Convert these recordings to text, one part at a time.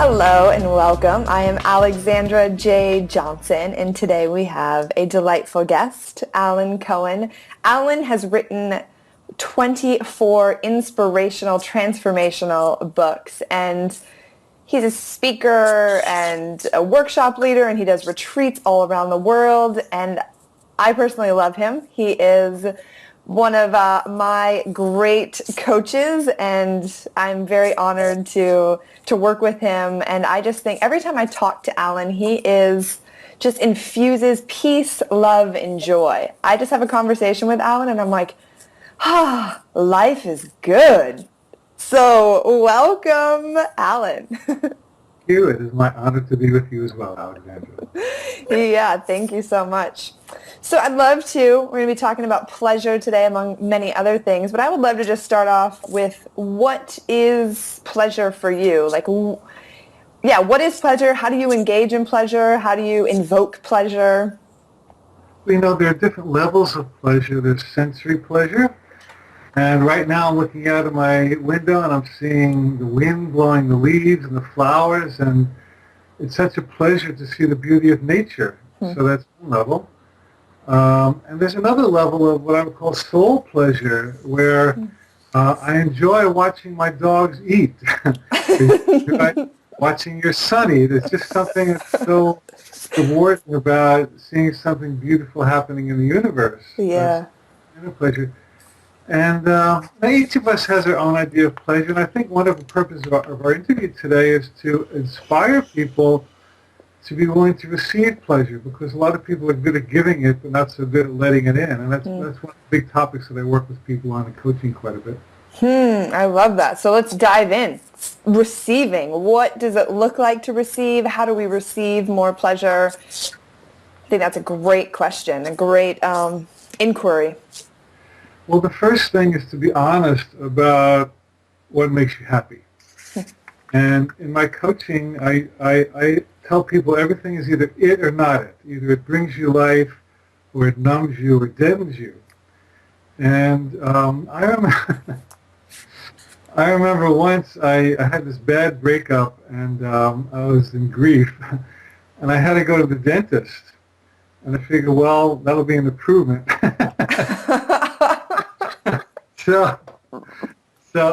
Hello and welcome. I am Alexandra J. Johnson, and today we have a delightful guest, Alan Cohen. Alan has written 24 inspirational, transformational books, and he's a speaker and a workshop leader, and he does retreats all around the world, and I personally love him. He is one of my great coaches, and I'm very honored to work with him. And I just think every time I talk to Alan, he just infuses peace, love, and joy. I just have a conversation with Alan, and I'm like, life is good. So welcome, Alan. Thank you. It is my honor to be with you as well, Alexandra. Yeah, thank you so much. So we're going to be talking about pleasure today among many other things, but I would love to just start off with what is pleasure for you? What is pleasure? How do you engage in pleasure? How do you invoke pleasure? You know, there are different levels of pleasure. There's sensory pleasure. And right now I'm looking out of my window and I'm seeing the wind blowing the leaves and the flowers, and it's such a pleasure to see the beauty of nature. So that's one level. And there's another level of what I would call soul pleasure, where I enjoy watching my dogs eat. Watching your son eat. It's just something that's so rewarding about seeing something beautiful happening in the universe. Yeah. That's a pleasure. And each of us has our own idea of pleasure, and I think one of the purposes of our interview today is to inspire people to be willing to receive pleasure, because a lot of people are good at giving it, but not so good at letting it in, and that's one of the big topics that I work with people on in coaching quite a bit. I love that. So let's dive in. Receiving. What does it look like to receive? How do we receive more pleasure? I think that's a great question, a great inquiry. Well, the first thing is to be honest about what makes you happy. And in my coaching, I tell people everything is either it or not it. Either it brings you life, or it numbs you, or deadens you. And I remember once I had this bad breakup, and I was in grief, and I had to go to the dentist. And I figured, well, that'll be an improvement. So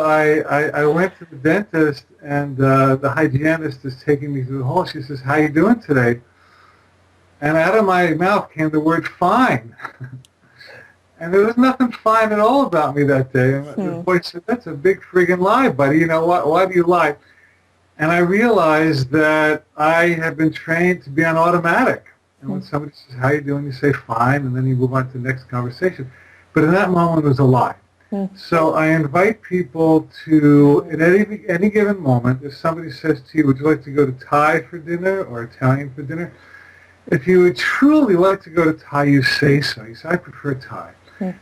I went to the dentist, and the hygienist is taking me through the hall. She says, "How you doing today?" And out of my mouth came the word "fine." And there was nothing fine at all about me that day. And the voice said, "That's a big friggin' lie, buddy. You know, why do you lie?" And I realized that I had been trained to be on automatic. And when somebody says, "How you doing?" you say, "Fine," and then you move on to the next conversation. But in that moment, it was a lie. So I invite people to, at any given moment, if somebody says to you, "Would you like to go to Thai for dinner or Italian for dinner?" If you would truly like to go to Thai, you say so. You say, "I prefer Thai."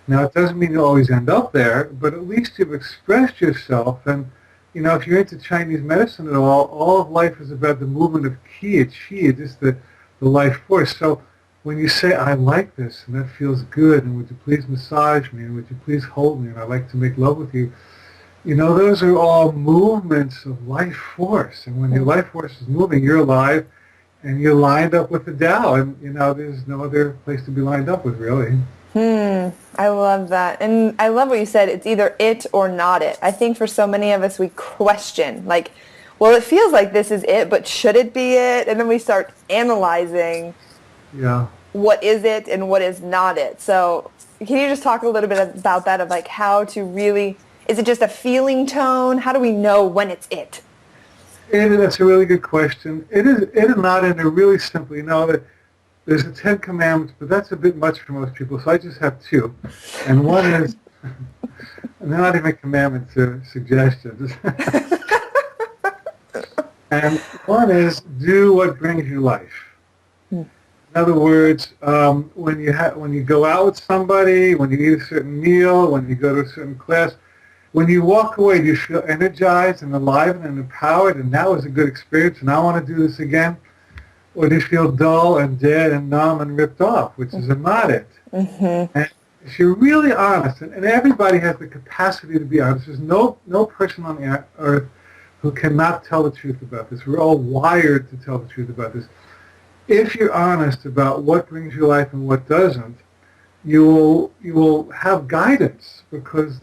Now, it doesn't mean you always end up there, but at least you've expressed yourself. And, you know, if you're into Chinese medicine at all of life is about the movement of qi, qi, just the life force. So when you say, "I like this, and that feels good, and would you please massage me, and would you please hold me, and I'd like to make love with you," you know, those are all movements of life force. And when your life force is moving, you're alive, and you're lined up with the Tao. And, you know, there's no other place to be lined up with, really. I love that. And I love what you said. It's either it or not it. I think for so many of us, we question, like, well, it feels like this is it, but should it be it? And then we start analyzing. Yeah. What is it and what is not it? So can you just talk a little bit about that, of like how to really, is it just a feeling tone? How do we know when it's it? And that's a really good question. It is not, and they're really simple. You know, that there's the 10 Commandments, but that's a bit much for most people, so I just have two. And one is, and they're not even commandments, they're suggestions. And one is, do what brings you life. In other words, when you go out with somebody, when you eat a certain meal, when you go to a certain class, when you walk away, do you feel energized and alive and empowered, and that was a good experience, and I want to do this again? Or do you feel dull and dead and numb and ripped off, which is not it? And if you're really honest, and everybody has the capacity to be honest, there's no person on the earth who cannot tell the truth about this. We're all wired to tell the truth about this. If you're honest about what brings you life and what doesn't, you will have guidance, because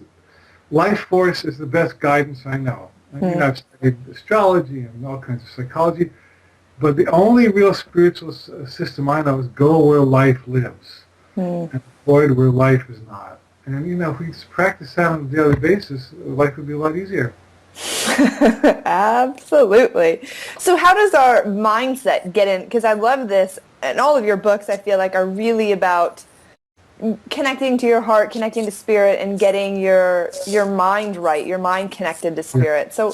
life force is the best guidance I know. I've studied astrology and all kinds of psychology, but the only real spiritual system I know is go where life lives and avoid where life is not. And, if we practice that on a daily basis, life would be a lot easier. Absolutely. So how does our mindset get in? Because I love this, and all of your books I feel like are really about connecting to your heart, connecting to spirit, and getting your mind right, your mind connected to spirit. So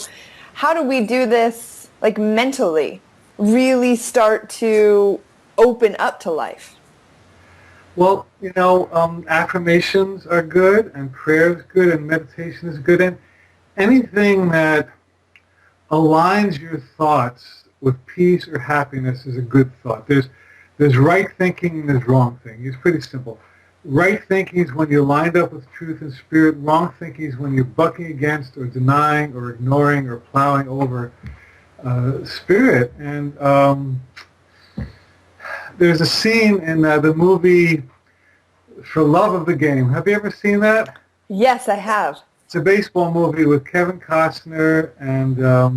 how do we do this, like, mentally, really start to open up to life? Well, affirmations are good, and prayer is good, and meditation is good, and anything that aligns your thoughts with peace or happiness is a good thought. There's right thinking and there's wrong thinking. It's pretty simple. Right thinking is when you're lined up with truth and spirit. Wrong thinking is when you're bucking against or denying or ignoring or plowing over spirit. And there's a scene in the movie For Love of the Game. Have you ever seen that? Yes, I have. It's a baseball movie with Kevin Costner and I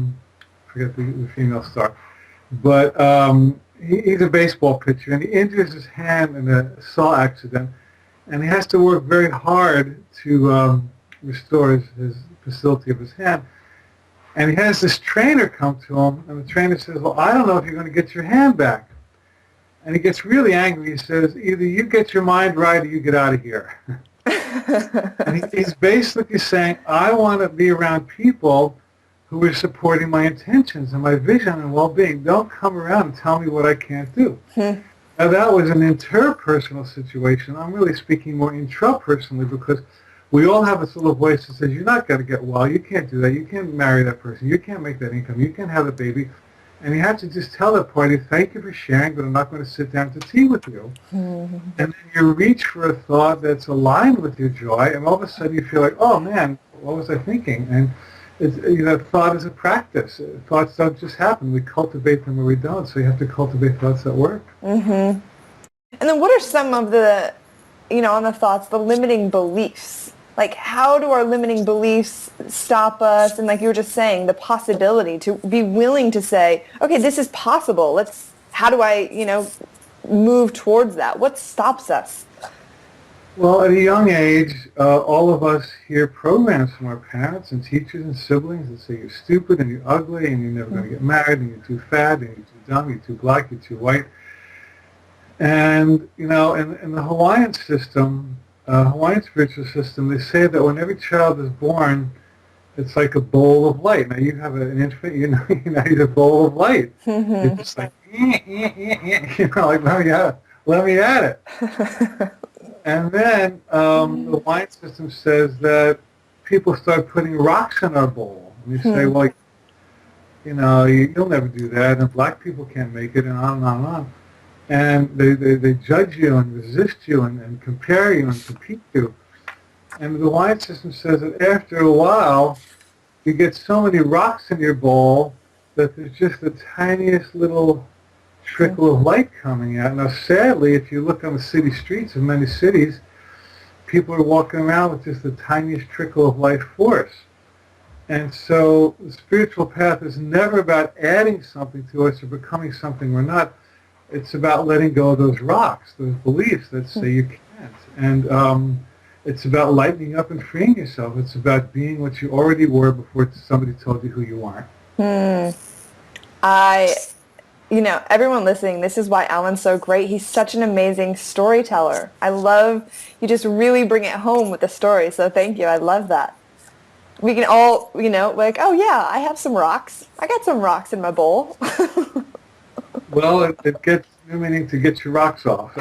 forget the female star. But he's a baseball pitcher, and he injures his hand in a saw accident, and he has to work very hard to restore his facility of his hand. And he has this trainer come to him, and the trainer says, well, I don't know if you're going to get your hand back. And he gets really angry. He says, either you get your mind right or you get out of here. And he's basically saying, I want to be around people who are supporting my intentions and my vision and well-being. Don't come around and tell me what I can't do. Now, that was an interpersonal situation. I'm really speaking more intrapersonally, because we all have this little voice that says, you're not going to get well. You can't do that. You can't marry that person. You can't make that income. You can't have a baby. And you have to just tell the party, thank you for sharing, but I'm not going to sit down to tea with you. And then you reach for a thought that's aligned with your joy, and all of a sudden you feel like, oh man, what was I thinking? And thought is a practice. Thoughts don't just happen. We cultivate them or we don't. So you have to cultivate thoughts that work. And then what are some of the, on the thoughts, the limiting beliefs? Like, how do our limiting beliefs stop us? And like you were just saying, the possibility to be willing to say, okay, this is possible. How do I, move towards that? What stops us? Well, at a young age, all of us hear programs from our parents and teachers and siblings that say you're stupid and you're ugly and you're never going to get married and you're too fat and you're too dumb, you're too black, you're too white. And, in the Hawaiian system, Hawaiian spiritual system, they say that when every child is born, it's like a bowl of light. Now, you have an infant, he's a bowl of light. It's just like, like, let me at it. And then the Hawaiian system says that people start putting rocks in our bowl. And you say, well, you'll never do that, and black people can't make it, and on and on and on. And they judge you and resist you and compare you and compete you. And the Hawaiian system says that after a while, you get so many rocks in your bowl that there's just the tiniest little trickle of light coming out. Now, sadly, if you look on the city streets of many cities, people are walking around with just the tiniest trickle of life force. And so the spiritual path is never about adding something to us or becoming something we're not. It's about letting go of those rocks, those beliefs that say you can't. And it's about lightening up and freeing yourself. It's about being what you already were before somebody told you who you aren't. Everyone listening, this is why Alan's so great. He's such an amazing storyteller. I love, you just really bring it home with the story. So thank you. I love that. We can all, like, oh yeah, I have some rocks. I got some rocks in my bowl. Well, it gets new meaning to get your rocks off.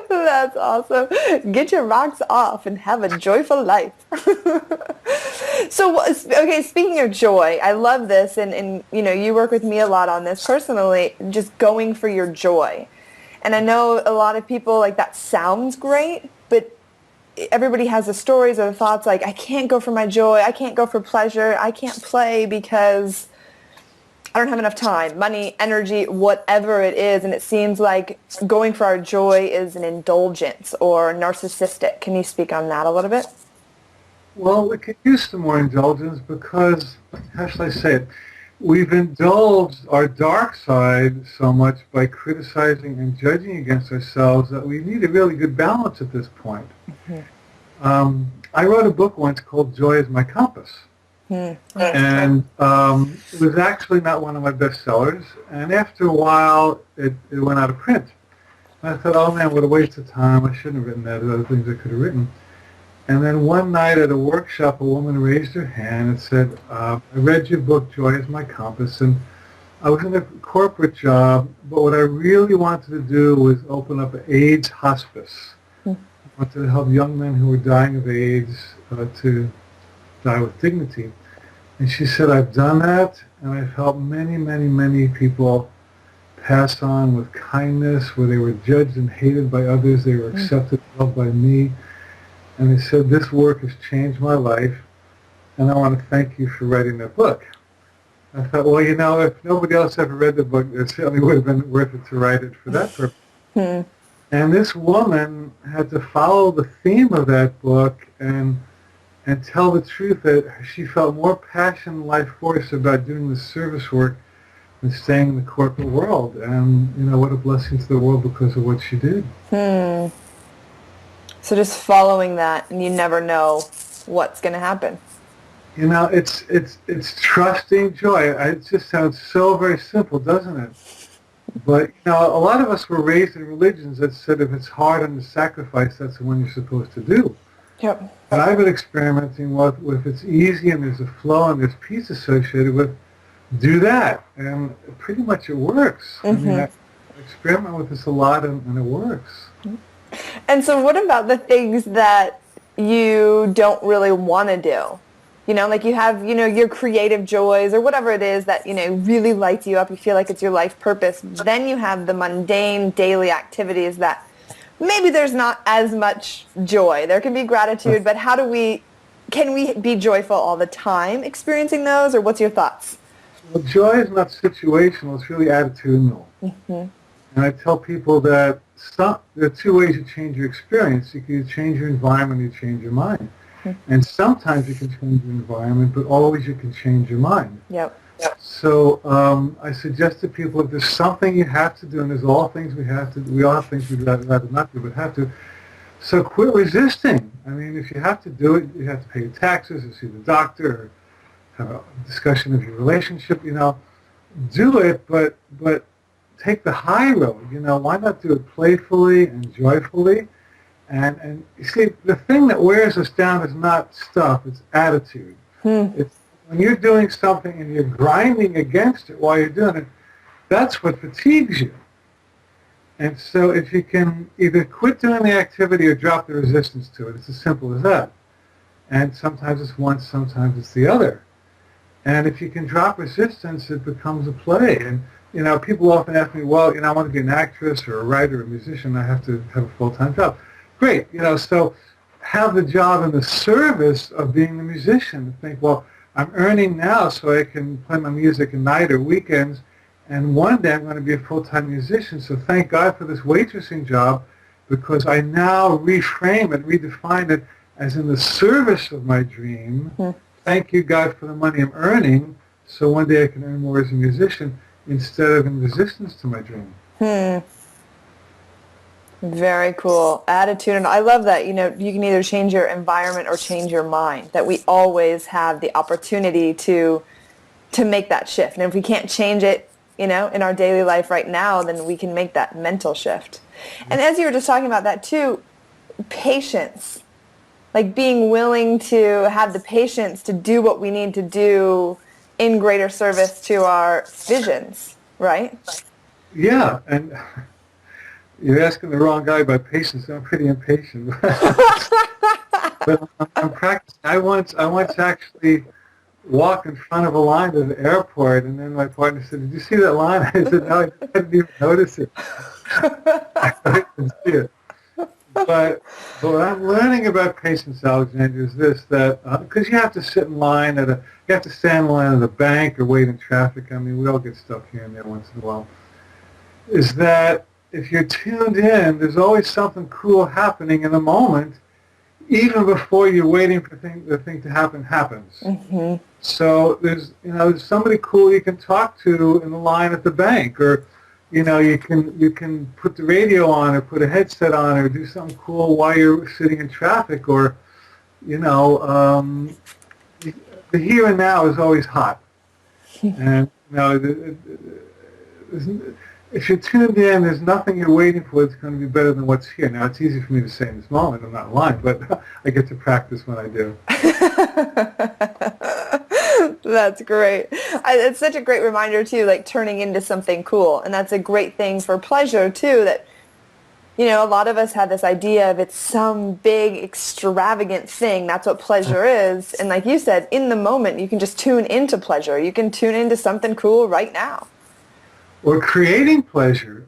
That's awesome. Get your rocks off and have a joyful life. So, okay, speaking of joy, I love this, and you work with me a lot on this personally, just going for your joy. And I know a lot of people, like, that sounds great, but everybody has the stories or the thoughts like, I can't go for my joy, I can't go for pleasure, I can't play because I don't have enough time, money, energy, whatever it is. And it seems like going for our joy is an indulgence or narcissistic. Can you speak on that a little bit? Well, we could use some more indulgence because, how shall I say it, we've indulged our dark side so much by criticizing and judging against ourselves that we need a really good balance at this point. Mm-hmm. I wrote a book once called Joy is My Compass. Mm-hmm. And it was actually not one of my bestsellers. And after a while, it went out of print. And I thought, oh man, what a waste of time. I shouldn't have written that. There are other things I could have written. And then one night at a workshop, a woman raised her hand and said, I read your book, Joy is My Compass, and I was in a corporate job, but what I really wanted to do was open up an AIDS hospice. I wanted to help young men who were dying of AIDS to die with dignity. And she said, I've done that, and I've helped many, many, many people pass on with kindness, where they were judged and hated by others, they were accepted and loved by me. And they said, this work has changed my life, and I want to thank you for writing that book. I thought, well, you know, if nobody else ever read the book, it certainly would have been worth it to write it for that purpose. And this woman had to follow the theme of that book and tell the truth that she felt more passion and life force about doing the service work than staying in the corporate world. And, you know, what a blessing to the world because of what she did. So just following that, and you never know what's going to happen. You know, it's trusting joy. It just sounds so very simple, doesn't it? But, you know, a lot of us were raised in religions that said if it's hard and the sacrifice, that's the one you're supposed to do. Yep. And I've been experimenting with if it's easy and there's a flow and there's peace associated with, do that. And pretty much it works. I mean, I experiment with this a lot and it works. And so what about the things that you don't really want to do? You know, like you have, you know, your creative joys or whatever it is that, you know, really lights you up. You feel like it's your life purpose. Then you have the mundane daily activities that maybe there's not as much joy. There can be gratitude, but can we be joyful all the time experiencing those, or what's your thoughts? Well, joy is not situational. It's really attitudinal. And I tell people that there are two ways to change your experience. You can either change your environment or you change your mind. And sometimes you can change your environment, but always you can change your mind. So I suggest to people if there's something you have to do, and there's all things we all have things we'd rather not do, but have to. So quit resisting. I mean, if you have to do it, you have to pay your taxes or see the doctor or have a discussion of your relationship, you know, do it, but take the high road, you know, why not do it playfully and joyfully? And you see, the thing that wears us down is not stuff, it's attitude. It's when you're doing something and you're grinding against it while you're doing it, that's what fatigues you. And so if you can either quit doing the activity or drop the resistance to it, it's as simple as that. And sometimes it's one, sometimes it's the other. And if you can drop resistance, it becomes a play. And you know, people often ask me, well, you know, I want to be an actress or a writer or a musician. I have to have a full-time job. Great, you know, so have the job in the service of being the musician. Think, well, I'm earning now so I can play my music at night or weekends, and one day I'm going to be a full-time musician. So thank God for this waitressing job because I now reframe it, redefine it as in the service of my dream. Thank you, God, for the money I'm earning so one day I can earn more as a musician instead of in resistance to my dream. Very cool. Attitude. And I love that, you know, you can either change your environment or change your mind, that we always have the opportunity to make that shift. And if we can't change it, you know, in our daily life right now, then we can make that mental shift. And as you were just talking about that too, patience, like being willing to have the patience to do what we need to do in greater service to our visions, right? Yeah, and you're asking the wrong guy about patience. I'm pretty impatient. But I'm practicing. I once actually walked in front of a line at the airport, and then my partner said, "Did you see that line?" I said, "No, I didn't even notice it." I didn't see it. but what I'm learning about patience, Alexandra, is this, that because you have to sit in line you have to stand in line at a bank or wait in traffic. I mean, we all get stuck here and there once in a while. Is that if you're tuned in, there's always something cool happening in the moment, even before you're waiting for the thing to happen happens. Mm-hmm. So there's somebody cool you can talk to in the line at the bank, or you can put the radio on or put a headset on or do something cool while you're sitting in traffic, or the here and now is always hot. And if you're tuned in, there's nothing you're waiting for that's going to be better than what's here. Now, it's easy for me to say in this moment. I'm not in line, but I get to practice when I do. That's great. It's such a great reminder, too, like turning into something cool. And that's a great thing for pleasure, too, that, a lot of us have this idea of it's some big, extravagant thing. That's what pleasure is. And like you said, in the moment, you can just tune into pleasure. You can tune into something cool right now. Or creating pleasure.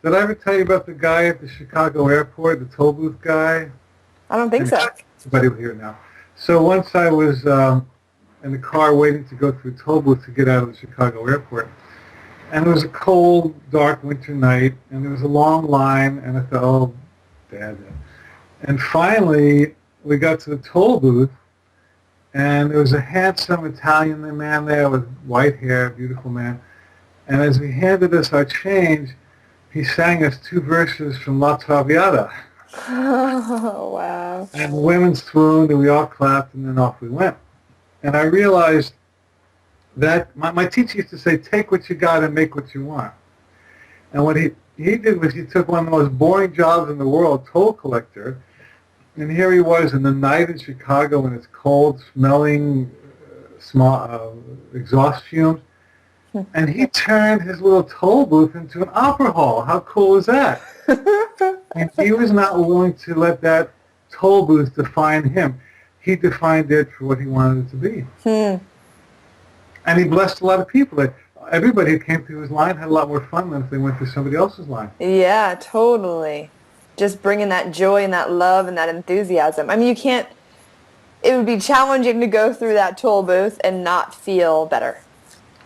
Did I ever tell you about the guy at the Chicago airport, the toll booth guy? I don't think so. Everybody will hear it now. So once I was in the car waiting to go through a toll booth to get out of the Chicago airport, and it was a cold, dark winter night, and there was a long line, and I thought, oh, Dad. And finally, we got to the toll booth, and there was a handsome Italian man there with white hair, beautiful man. And as he handed us our change, he sang us 2 verses from La Traviata. Oh, wow. And the women swooned, and we all clapped, and then off we went. And I realized that my teacher used to say, take what you got and make what you want. And what he did was he took one of the most boring jobs in the world, toll collector, and here he was in the night in Chicago when it's cold, smelling exhaust fumes. And he turned his little toll booth into an opera hall. How cool is that? And he was not willing to let that toll booth define him. He defined it for what he wanted it to be. And he blessed a lot of people. Everybody who came through his line had a lot more fun than if they went through somebody else's line. Yeah, totally. Just bringing that joy and that love and that enthusiasm. I mean, it would be challenging to go through that toll booth and not feel better.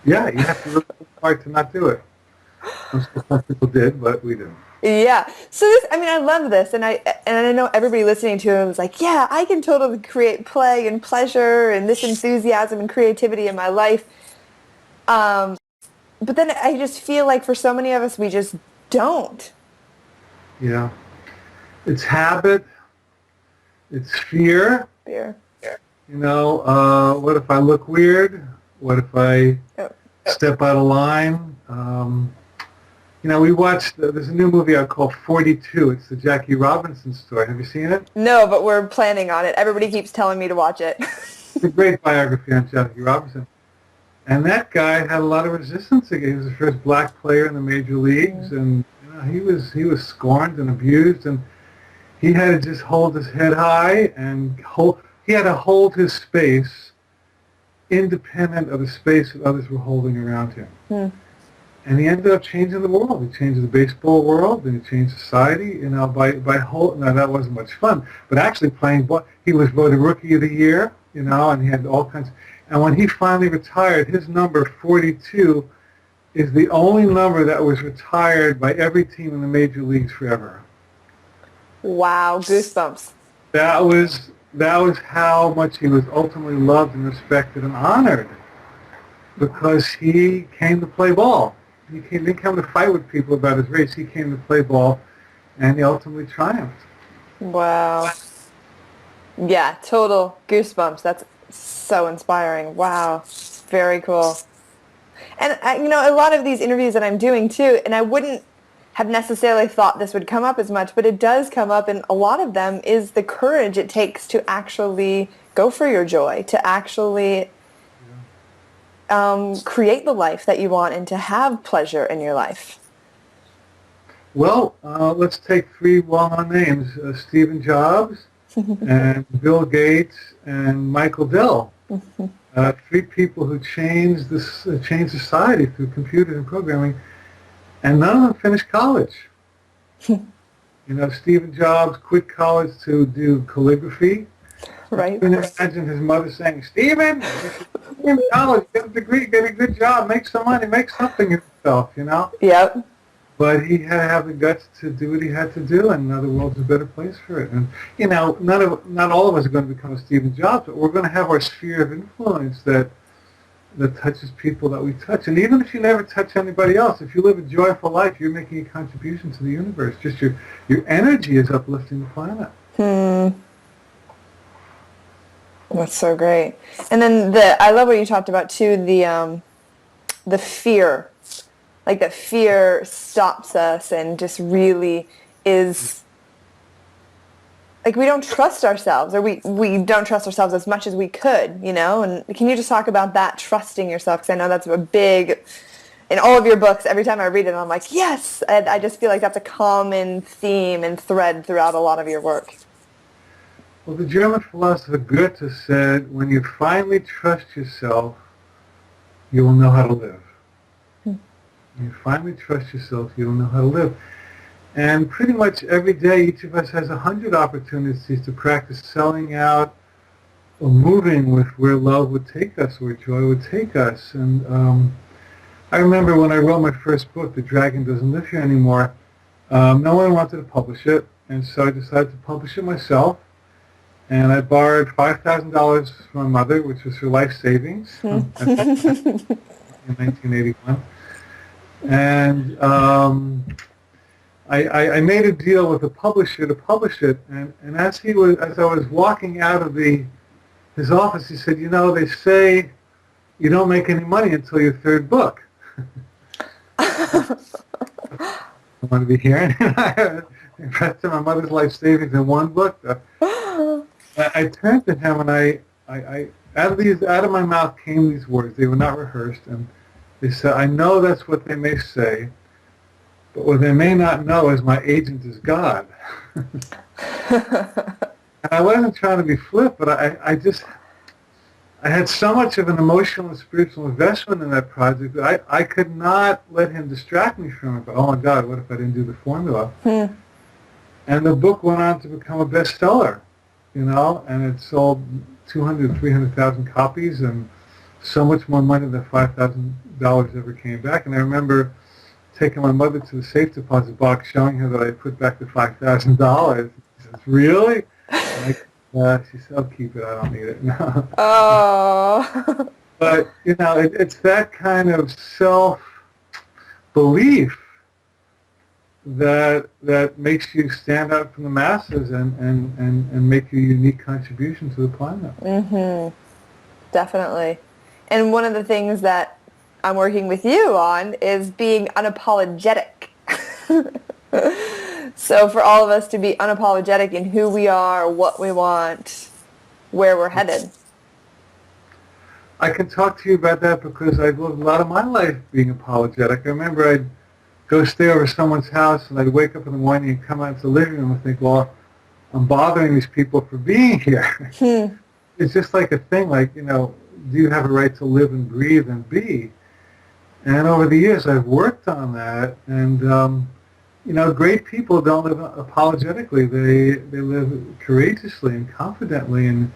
Yeah, you have to look hard to not do it. Some people did, but we didn't. Yeah. So I love this, and I know everybody listening to him is like, yeah, I can totally create play and pleasure and this enthusiasm and creativity in my life. But then I just feel like for so many of us, we just don't. Yeah. It's habit. It's fear. Fear. What if I look weird? What if I step out of line? We watched, there's a new movie out called 42. It's the Jackie Robinson story. Have you seen it? No, but we're planning on it. Everybody keeps telling me to watch it. It's a great biography on Jackie Robinson. And that guy had a lot of resistance. He was the first black player in the major leagues, and he was scorned and abused, and he had to just hold his head high, and he had to hold his space independent of the space that others were holding around him. And he ended up changing the world. He changed the baseball world, and he changed society, now that wasn't much fun, but actually playing ball, he was voted Rookie of the Year, and he had all kinds. And when he finally retired, his number, 42, is the only number that was retired by every team in the major leagues forever. Wow, goosebumps. That was how much he was ultimately loved and respected and honored, because he came to play ball. He didn't come to fight with people about his race. He came to play ball, and he ultimately triumphed. Wow. Yeah, total goosebumps. That's so inspiring. Wow. Very cool. And, a lot of these interviews that I'm doing, too, and I wouldn't have necessarily thought this would come up as much, but it does come up, and a lot of them is the courage it takes to actually go for your joy, to actually create the life that you want and to have pleasure in your life. Well, let's take 3 well-known names, Stephen Jobs and Bill Gates and Michael Dell. 3 people who changed society through computers and programming, and none of them finished college. You know, Steve Jobs quit college to do calligraphy. Right. You can imagine his mother saying, Stephen, you should go in college, get a degree, get a good job, make some money, make something of yourself, you know? Yep. But he had to have the guts to do what he had to do, and now the world's a better place for it. And, you know, not all of us are going to become a Steve Jobs, but we're going to have our sphere of influence that touches people that we touch. And even if you never touch anybody else, if you live a joyful life, you're making a contribution to the universe. Just your energy is uplifting the planet. That's so great. And then I love what you talked about too, the fear. Like that fear stops us and just really is like we don't trust ourselves, or we don't trust ourselves as much as we could, you know? And can you just talk about that, trusting yourself? Because I know that's a big, in all of your books, every time I read it, I'm like, yes! And I just feel like that's a common theme and thread throughout a lot of your work. Well, the German philosopher Goethe said, when you finally trust yourself, you will know how to live. When you finally trust yourself, you will know how to live. And pretty much every day, each of us has 100 opportunities to practice selling out or moving with where love would take us, where joy would take us. And I remember when I wrote my first book, The Dragon Doesn't Live Here Anymore, no one wanted to publish it, and so I decided to publish it myself. And I borrowed $5,000 from my mother, which was her life savings, in 1981. And I made a deal with a publisher to publish it, and as I was walking out of his office, he said, you know, they say you don't make any money until your third book. I want to be here. The rest of my mother's life savings in one book. I turned to him, and I out of my mouth came these words. They were not rehearsed, and they said, I know that's what they may say, but what they may not know is my agent is God. And I wasn't trying to be flip, but I had so much of an emotional and spiritual investment in that project that I could not let him distract me from it. But, oh my God, what if I didn't do the formula? And the book went on to become a bestseller, you know, and it sold 200,000, 300,000 copies, and so much more money than $5,000 ever came back. And I remember taking my mother to the safe deposit box, showing her that I put back the $5,000. She says, really? She said, I'll keep it. I don't need it. No. Oh. But, you know, it's that kind of self-belief that makes you stand out from the masses and make a unique contribution to the planet. Mm-hmm. Definitely. And one of the things that I'm working with you on is being unapologetic. So for all of us to be unapologetic in who we are, what we want, where we're headed. I can talk to you about that because I've lived a lot of my life being apologetic. I remember I'd go stay over someone's house, and I'd wake up in the morning and come out into the living room and think, well, I'm bothering these people for being here. It's just like a thing, like, you know, do you have a right to live and breathe and be? And over the years, I've worked on that, and you know, great people don't live apologetically. They live courageously and confidently, and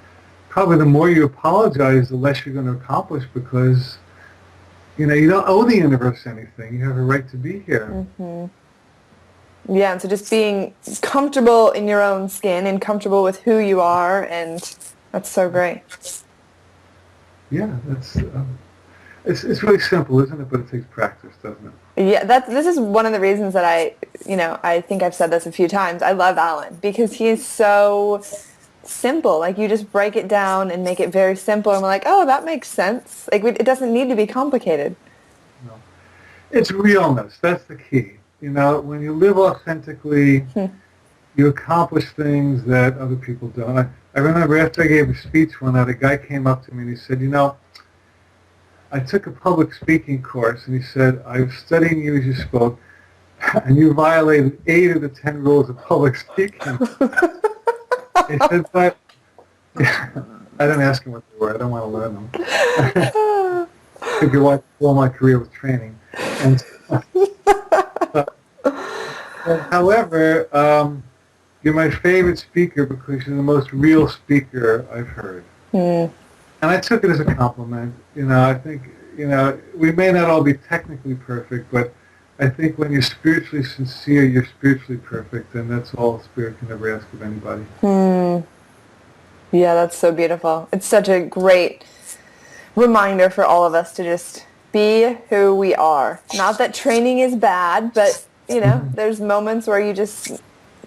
probably the more you apologize, the less you're going to accomplish, because, you know, you don't owe the universe anything. You have a right to be here. Mm-hmm. Yeah, and so just being comfortable in your own skin and comfortable with who you are, and that's so great. Yeah, that's it's really simple, isn't it? But it takes practice, doesn't it? Yeah, this is one of the reasons that I think I've said this a few times. I love Alan because he's so simple. Like, you just break it down and make it very simple, and we're like, oh, that makes sense. Like, it doesn't need to be complicated. No, it's realness. That's the key. You know, when you live authentically, you accomplish things that other people don't. I remember after I gave a speech one night, a guy came up to me and he said, you know, I took a public speaking course, and he said, I was studying you as you spoke, and you violated 8 of the 10 rules of public speaking. He said, but I didn't ask him what they were. I don't want to learn them. I figured all my career was training. And However, you're my favorite speaker because you're the most real speaker I've heard. Mm. And I took it as a compliment. I think, we may not all be technically perfect, but I think when you're spiritually sincere, you're spiritually perfect, and that's all Spirit can ever ask of anybody. Mm. Yeah, that's so beautiful. It's such a great reminder for all of us to just be who we are. Not that training is bad, but, there's moments where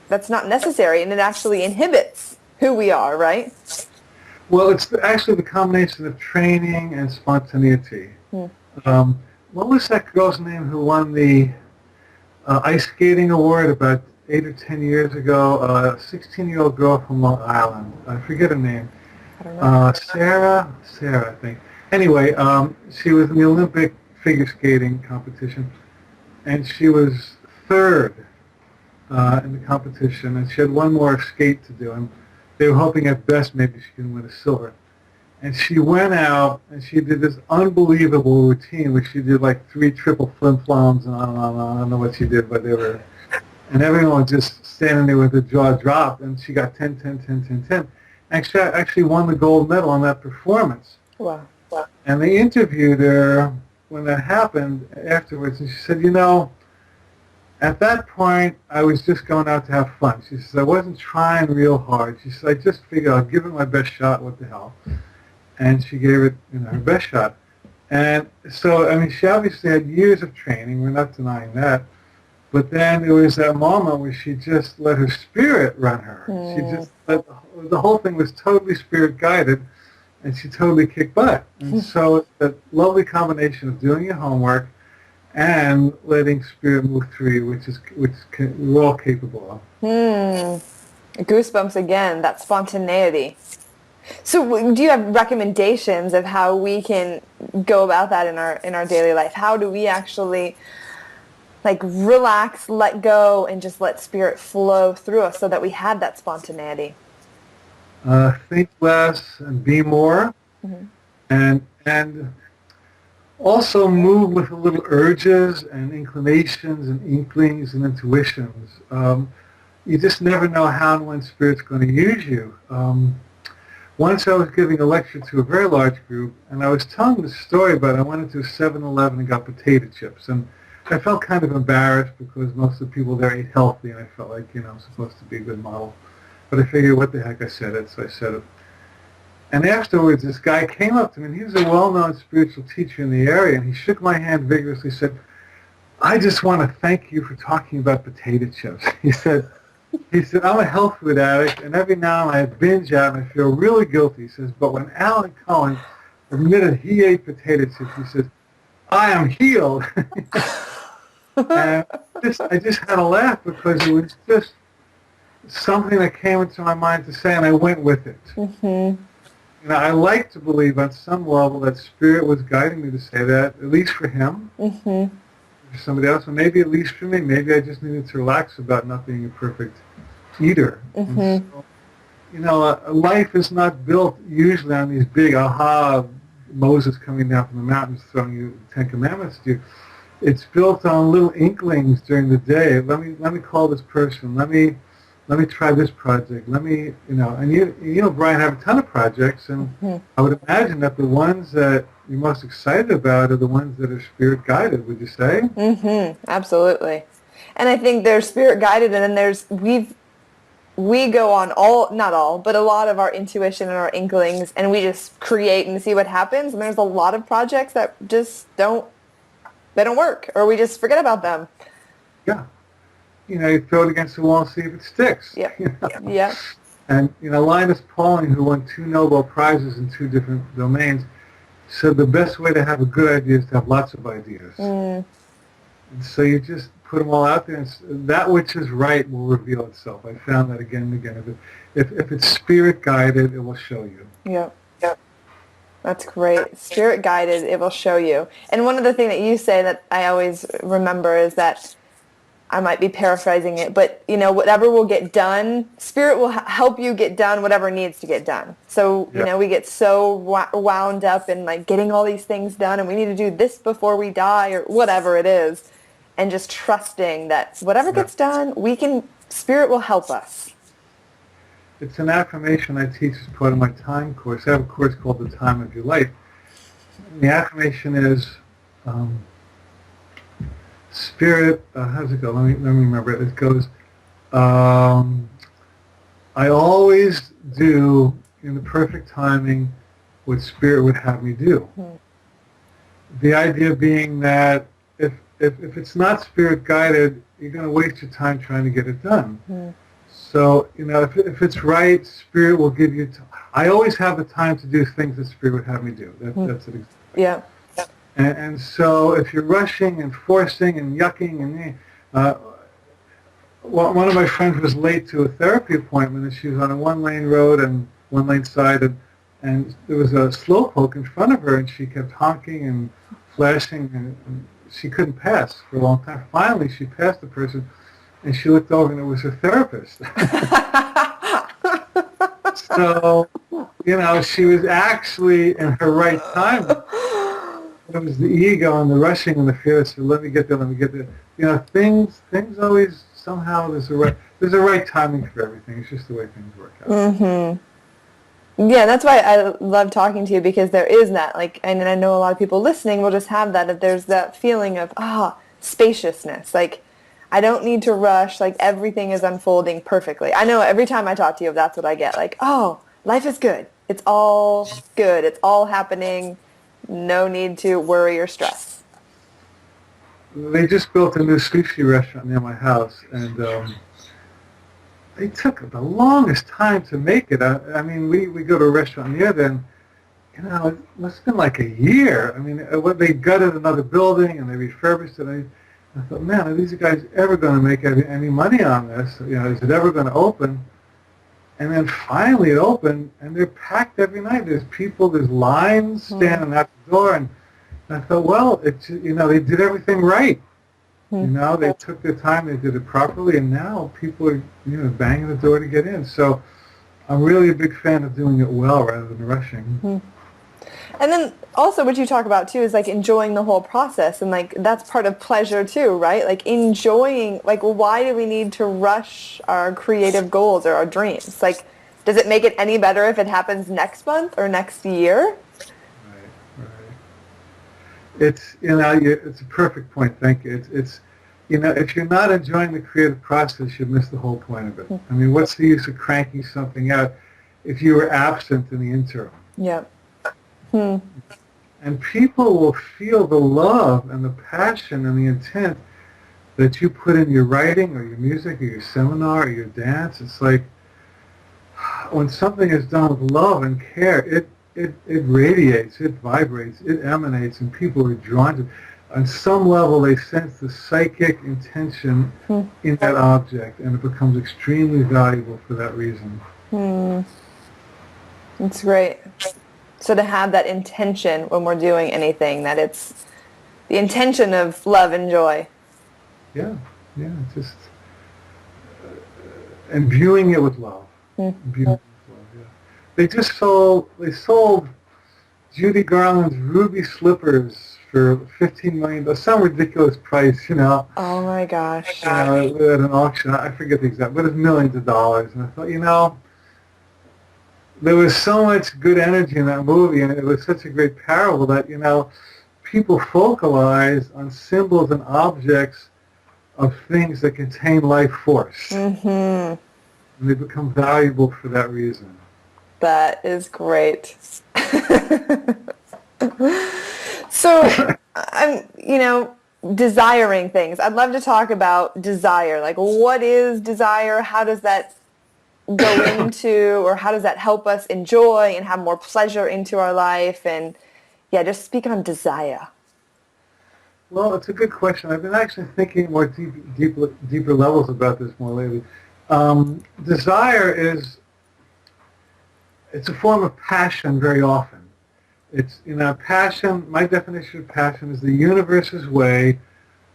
that's not necessary, and it actually inhibits who we are, right? Well, it's actually the combination of training and spontaneity. Mm. What was that girl's name who won the ice skating award about 8 or 10 years ago? A 16-year-old girl from Long Island. I forget her name. I don't know. Sarah, I think. Anyway, she was in the Olympic figure skating competition, and she was third in the competition, and she had one more skate to do, and they were hoping at best maybe she can win a silver. And she went out and she did this unbelievable routine where she did like 3 triple flip-flops and on and on and on. I don't know what she did, but and everyone was just standing there with their jaw dropped, and she got 10, 10, 10, 10, 10. And she actually won the gold medal on that performance. Wow. And they interviewed her when that happened afterwards, and she said, at that point, I was just going out to have fun. She says, I wasn't trying real hard. She said, I just figured I'll give it my best shot, what the hell. And she gave it, her best shot. And so, she obviously had years of training. We're not denying that. But then there was that moment where she just let her spirit run her. Mm. She just the whole thing was totally spirit guided, and she totally kicked butt. And so that lovely combination of doing your homework and letting spirit move through you, which we're all capable of. Goosebumps again, that spontaneity. So do you have recommendations of how we can go about that in our daily life? How do we actually relax, let go, and just let spirit flow through us so that we have that spontaneity? Think less and be more. Mm-hmm. And also move with a little urges and inclinations and inklings and intuitions. You just never know how and when Spirit's going to use you. Once I was giving a lecture to a very large group, and I was telling the story about I went into a 7-Eleven and got potato chips. And I felt kind of embarrassed because most of the people there ate healthy, and I felt like, I'm supposed to be a good model. But I figured, what the heck, I said it, so I said it. And afterwards, this guy came up to me, and he was a well-known spiritual teacher in the area, and he shook my hand vigorously, said, I just want to thank you for talking about potato chips. He said, I'm a health food addict, and every now and then I binge out, and I feel really guilty. He says, but when AlanCohen admitted he ate potato chips, he says, I am healed. And I just had to laugh because it was just something that came into my mind to say, and I went with it. Mm-hmm. I like to believe on some level that Spirit was guiding me to say that, at least for him, for somebody else, and maybe at least for me. Maybe I just needed to relax about not being a perfect eater. Mm-hmm. So, life is not built usually on these big Moses coming down from the mountains throwing you the 10 Commandments at you. It's built on little inklings during the day. Let me call this person. Let me try this project. Let me, and you, Brian, have a ton of projects, and I would imagine that the ones that you're most excited about are the ones that are spirit guided. Would you say? Absolutely. And I think they're spirit guided, and then we go on not all, but a lot of our intuition and our inklings, and we just create and see what happens. And there's a lot of projects that just don't work, or we just forget about them. Yeah. You throw it against the wall and see if it sticks. Yeah. Yeah. And, Linus Pauling, who won 2 Nobel Prizes in 2 different domains, said the best way to have a good idea is to have lots of ideas. And so you just put them all out there, and that which is right will reveal itself. I found that again and again. If it's spirit guided, it will show you. Yeah. That's great. Spirit guided, it will show you. And one of the things that you say that I always remember is that, I might be paraphrasing it, but whatever will get done, Spirit will help you get done whatever needs to get done. So we get so wound up in getting all these things done, and we need to do this before we die or whatever it is. and just trusting that whatever gets done, Spirit will help us. It's an affirmation I teach as part of my time course. I have a course called The Time of Your Life. And the affirmation is, Spirit, how does it go? Let me remember it. It goes, I always do in the perfect timing what Spirit would have me do. Mm-hmm. The idea being that if it's not Spirit guided, you're going to waste your time trying to get it done. Mm-hmm. So, if it's right, Spirit will give you I always have the time to do things that Spirit would have me do. That's an example. Yeah. And so if you're rushing and forcing and yucking and one of my friends was late to a therapy appointment, and she was on a one-lane road and one-lane side, and there was a slowpoke in front of her, and she kept honking and flashing, and she couldn't pass for a long time. Finally, she passed the person, and she looked over, and it was her therapist. So, she was actually in her right time. It was the ego and the rushing and the fear. So let me get there. Things always somehow there's a right timing for everything. It's just the way things work out. Mm-hmm. Yeah, that's why I love talking to you, because there is that, and I know a lot of people listening will just have that there's that feeling of spaciousness. I don't need to rush. Everything is unfolding perfectly. I know every time I talk to you, that's what I get. Life is good. It's all good. It's all happening. No need to worry or stress. They just built a new sushi restaurant near my house, and they took the longest time to make it. I mean, we go to a restaurant near them, it must have been like a year. I mean, they gutted another building and they refurbished it. I thought, man, are these guys ever going to make any money on this? Is it ever going to open? And then finally it opened, and they're packed every night. There's people, there's lines standing at the door, and I thought, well, they did everything right. They took their time, they did it properly, and now people are, banging the door to get in. So I'm really a big fan of doing it well rather than rushing. Mm-hmm. And then also what you talk about too is enjoying the whole process, and that's part of pleasure too, right? Enjoying, why do we need to rush our creative goals or our dreams? Does it make it any better if it happens next month or next year? Right. It's it's a perfect point. Thank you. It's if you're not enjoying the creative process, you miss the whole point of it. I mean, what's the use of cranking something out if you were absent in the interim? Yeah. And people will feel the love and the passion and the intent that you put in your writing or your music or your seminar or your dance. It's when something is done with love and care, it radiates, it vibrates, it emanates, and people are drawn to it. On some level, they sense the psychic intention in that object, and it becomes extremely valuable for that reason. That's great. So to have that intention when we're doing anything, that it's the intention of love and joy. Yeah, just imbuing it with love. Imbuing it with love, yeah. They sold Judy Garland's ruby slippers for $15 million, some ridiculous price, Oh my gosh. At an auction. I forget the exact, but it's millions of dollars. And I thought, there was so much good energy in that movie, and it was such a great parable that, people focalize on symbols and objects of things that contain life force. Mm-hmm. And they become valuable for that reason. That is great. So, I'm, desiring things. I'd love to talk about desire. What is desire? How does that go into, or how does that help us enjoy and have more pleasure into our life? And just speak on desire. Well, it's a good question. I've been actually thinking more deeper levels about this more lately. Desire it's a form of passion very often. It's, passion, my definition of passion is the universe's way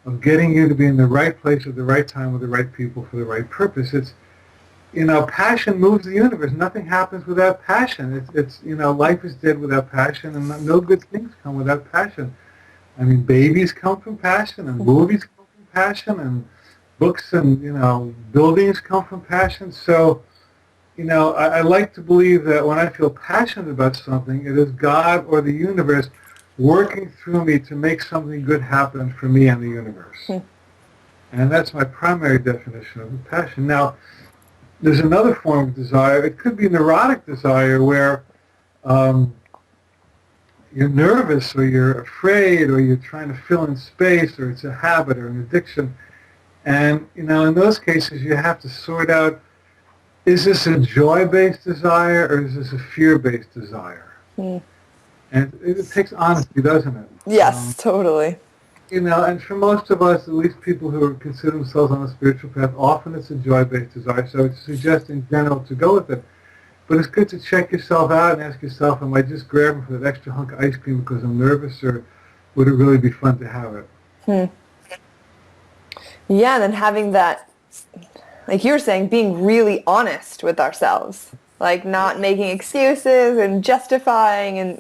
of getting you to be in the right place at the right time with the right people for the right purpose. It's, passion moves the universe. Nothing happens without passion. It's life is dead without passion, and no good things come without passion. I mean, babies come from passion, and movies come from passion, and books and, buildings come from passion. So, I like to believe that when I feel passionate about something, it is God or the universe working through me to make something good happen for me and the universe. And that's my primary definition of passion. Now, there's another form of desire. It could be neurotic desire where you're nervous or you're afraid or you're trying to fill in space or it's a habit or an addiction. And, in those cases, you have to sort out, is this a joy-based desire or is this a fear-based desire? And it takes honesty, doesn't it? Yes, totally. And for most of us, at least people who consider themselves on a spiritual path, often it's a joy-based desire. So I suggest in general to go with it. But it's good to check yourself out and ask yourself, am I just grabbing for that extra hunk of ice cream because I'm nervous, or would it really be fun to have it? Yeah, and then having that, like you were saying, being really honest with ourselves. Like not making excuses and justifying and,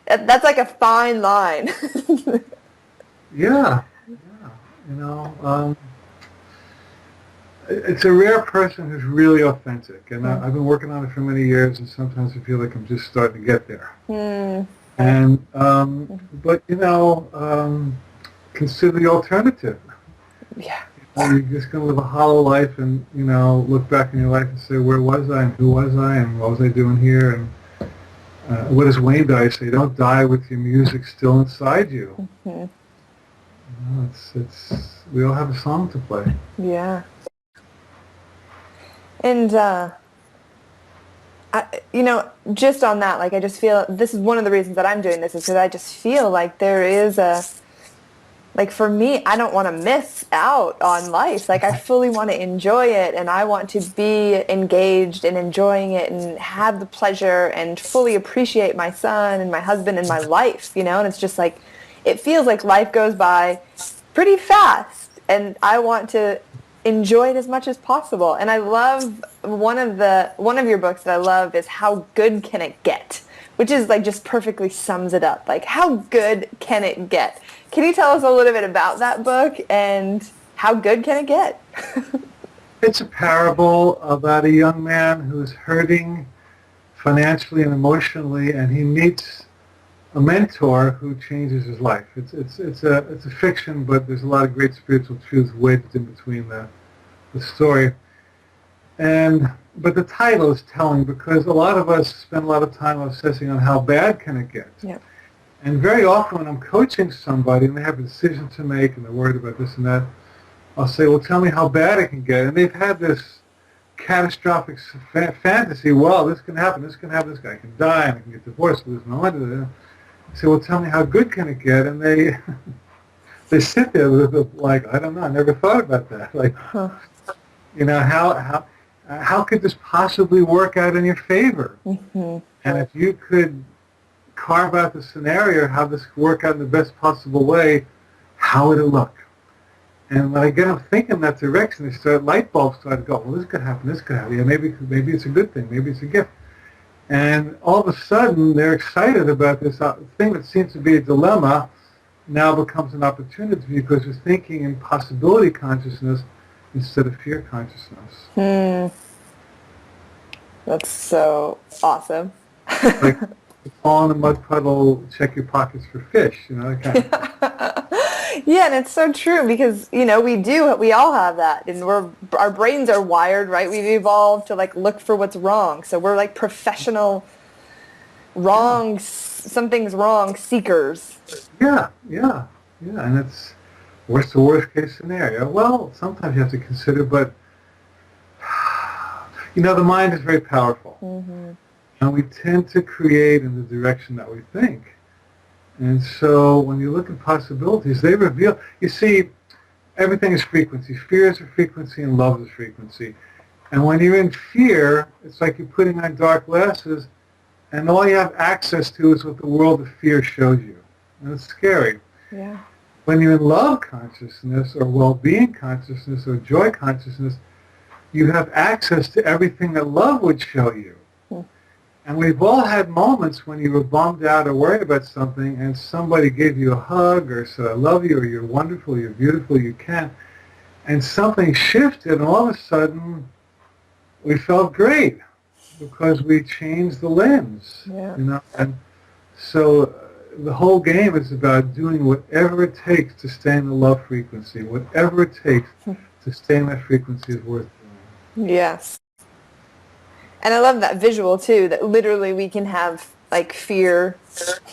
that's like a fine line. Yeah. It's a rare person who's really authentic, and I've been working on it for many years, and sometimes I feel like I'm just starting to get there. And, but, consider the alternative. Yeah. You're just going to live a hollow life and, look back in your life and say, where was I and who was I and what was I doing here? And what does Wayne Dyer say? Don't die with your music still inside you. We all have a song to play. Yeah. And, just on that, like I just feel, this is one of the reasons that I'm doing this is because I just feel like there is like for me, I don't want to miss out on life. Like I fully want to enjoy it and I want to be engaged in enjoying it and have the pleasure and fully appreciate my son and my husband and my life, and it's just like, it feels like life goes by pretty fast and I want to enjoy it as much as possible. And I love one of your books that I love is How Good Can It Get? Which is like just perfectly sums it up. Like how good can it get? Can you tell us a little bit about that book and how good can it get? It's a parable about a young man who's hurting financially and emotionally, and he meets a mentor who changes his life. It's a fiction, but there's a lot of great spiritual truth wedged in between the story. But the title is telling because a lot of us spend a lot of time obsessing on how bad can it get. Yeah. And very often when I'm coaching somebody and they have a decision to make and they're worried about this and that, I'll say, well, tell me how bad it can get. And they've had this catastrophic fantasy, well, this can happen, this guy can die, and I can get divorced, lose my money. I say, well, tell me how good can it get? And they they sit there with like, I don't know, I never thought about that. Like, how could this possibly work out in your favor? And if you could carve out the scenario, how this could work out in the best possible way, how would it look? And when I get them thinking that direction, light bulbs start to go, well, this could happen, yeah, maybe it's a good thing, maybe it's a gift. And all of a sudden, they're excited about this thing that seems to be a dilemma now becomes an opportunity because they're thinking in possibility consciousness instead of fear consciousness. That's so awesome. Like, fall in a mud puddle, check your pockets for fish, that kind of thing. Yeah, and it's so true because, we all have that, and our brains are wired, right? We've evolved to like look for what's wrong. So we're like professional something's wrong seekers. Yeah, and it's, what's the worst case scenario? Well, sometimes you have to consider, but, the mind is very powerful. And we tend to create in the direction that we think. And so when you look at possibilities, they reveal, you see, everything is frequency. Fear is a frequency and love is frequency. And when you're in fear, it's like you're putting on dark glasses and all you have access to is what the world of fear shows you. And it's scary. Yeah. When you're in love consciousness or well-being consciousness or joy consciousness, you have access to everything that love would show you. And we've all had moments when you were bummed out or worried about something and somebody gave you a hug or said, I love you, or you're wonderful, you're beautiful, you can. And something shifted, and all of a sudden we felt great because we changed the lens. Yeah. You know? And so the whole game is about doing whatever it takes to stay in the love frequency. Whatever it takes to stay in that frequency is worth doing. Yes. And I love that visual too, that literally we can have like fear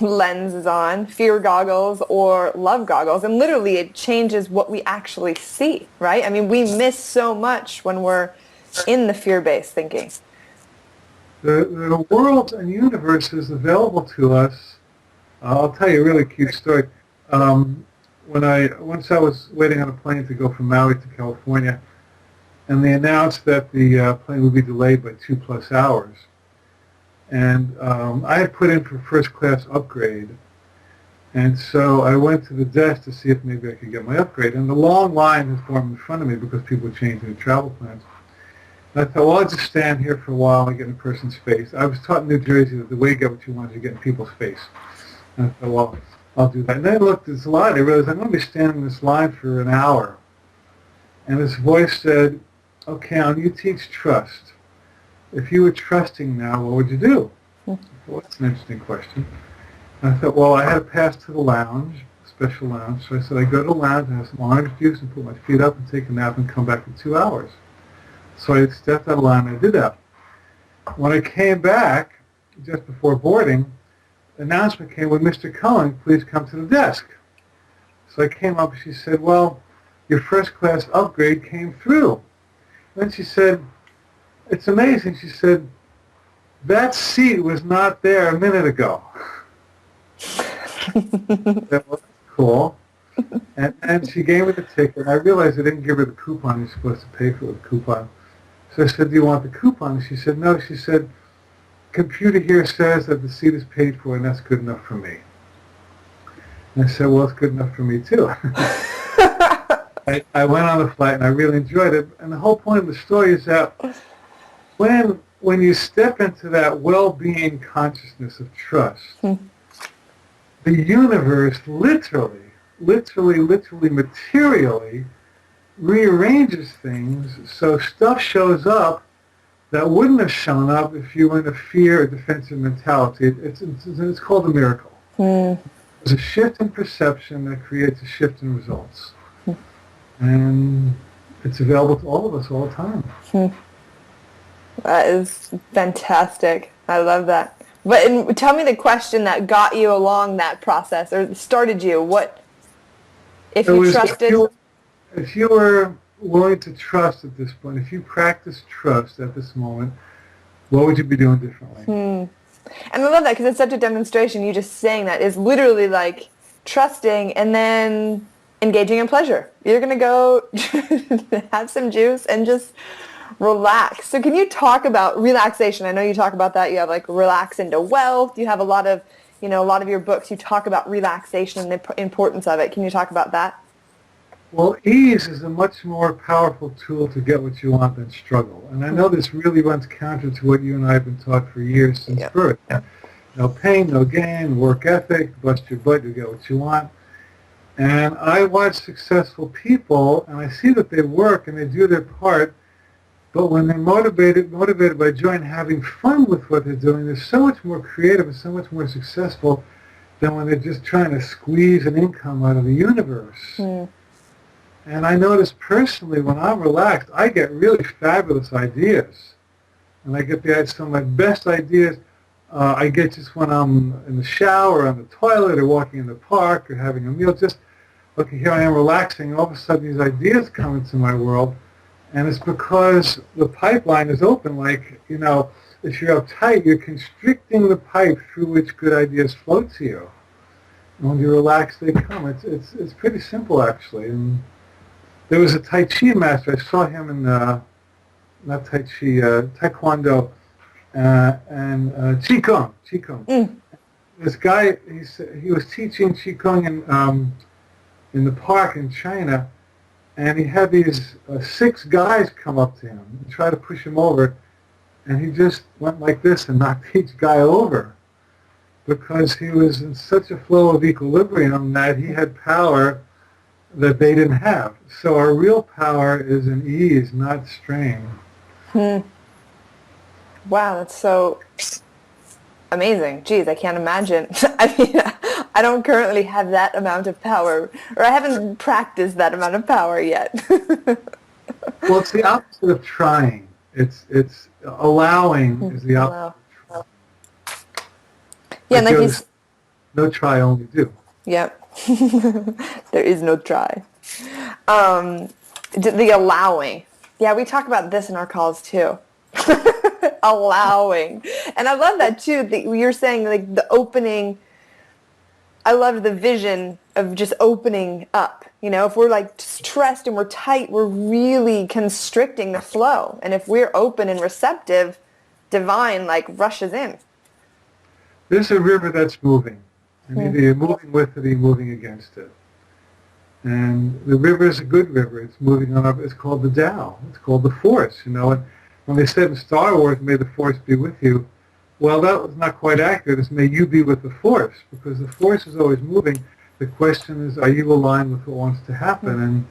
lenses on, fear goggles or love goggles, and literally it changes what we actually see, right? I mean, we miss so much when we're in the fear-based thinking. The world and universe is available to us. I'll tell you a really cute story. Once I was waiting on a plane to go from Maui to California, and they announced that the plane would be delayed by 2+ hours. And I had put in for first class upgrade. And so I went to the desk to see if maybe I could get my upgrade. And the long line had formed in front of me because people were changing their travel plans. And I thought, well, I'll just stand here for a while and get in a person's face. I was taught in New Jersey that the way you get what you want is you get in people's face. And I thought, well, I'll do that. And then I looked at this line. I realized I'm going to be standing in this line for an hour. And this voice said, okay, Alan, you teach trust. If you were trusting now, what would you do? Well, that's an interesting question. And I thought, well, I had a pass to the lounge, special lounge. So I said, I go to the lounge and have some orange juice and put my feet up and take a nap and come back in 2 hours. So I stepped out of line and I did that. When I came back, just before boarding, the announcement came, with Mr. Cohen, please come to the desk. So I came up and she said, well, your first class upgrade came through. Then she said, it's amazing. She said, that seat was not there a minute ago. That was cool. And she gave me the ticket. I realized I didn't give her the coupon. You're supposed to pay for it with a coupon. So I said, do you want the coupon? And she said, no. She said, computer here says that the seat is paid for and that's good enough for me. And I said, well, it's good enough for me too. I went on the flight and I really enjoyed it. And the whole point of the story is that when you step into that well-being consciousness of trust, the universe literally, materially rearranges things so stuff shows up that wouldn't have shown up if you were in a fear or defensive mentality. It's called a miracle. There's a shift in perception that creates a shift in results. And it's available to all of us all the time. That is fantastic. I love that. But tell me the question that got you along that process or started you. What, if you trusted? If you were willing to trust at this point, if you practice trust at this moment, what would you be doing differently? And I love that because it's such a demonstration. You just saying that is literally like trusting and then engaging in pleasure. You're going to go have some juice and just relax. So can you talk about relaxation? I know you talk about that. You have like Relax into Wealth. You have a lot of your books. You talk about relaxation and the importance of it. Can you talk about that? Well, ease is a much more powerful tool to get what you want than struggle. And I know this really runs counter to what you and I have been taught for years since birth. No pain, no gain, work ethic, bust your butt, you get what you want. And I watch successful people, and I see that they work and they do their part, but when they're motivated by joy and having fun with what they're doing, they're so much more creative and so much more successful than when they're just trying to squeeze an income out of the universe. And I notice personally, when I'm relaxed, I get really fabulous ideas. And I get some of my best ideas I get just when I'm in the shower, or on the toilet, or walking in the park, or having a meal. Just, okay, here I am relaxing, and all of a sudden these ideas come into my world. And it's because the pipeline is open. Like, if you're uptight, you're constricting the pipe through which good ideas flow to you. And when you relax, they come. It's pretty simple, actually. And there was a Tai Chi master. I saw him in, not Tai Chi, Taekwondo, and Qigong. This guy, he was teaching Qigong in the park in China, and he had these 6 guys come up to him and try to push him over. and he just went like this and knocked each guy over because he was in such a flow of equilibrium that he had power that they didn't have. So our real power is in ease, not strain. Hmm. Wow, that's so amazing. Geez, I can't imagine. I mean, I don't currently have that amount of power, or I haven't practiced that amount of power yet. Well, it's the opposite of trying. It's allowing is the opposite. Wow. Yeah, and like he's, no try, only do. yep. There is no try. The allowing. Yeah, we talk about this in our calls too. Allowing. And I love that too, that you're saying like the opening. I love the vision of just opening up. You know, if we're like stressed and we're tight, we're really constricting the flow. And if we're open and receptive, divine like rushes in. There's a river that's moving. And either you're moving with it or you're moving against it. And the river is a good river. It's moving on up. It's called the Tao. It's called the Force. You know, and when they said in Star Wars, "May the Force be with you," well, that was not quite accurate. It's "May you be with the Force," because the Force is always moving. The question is, are you aligned with what wants to happen? And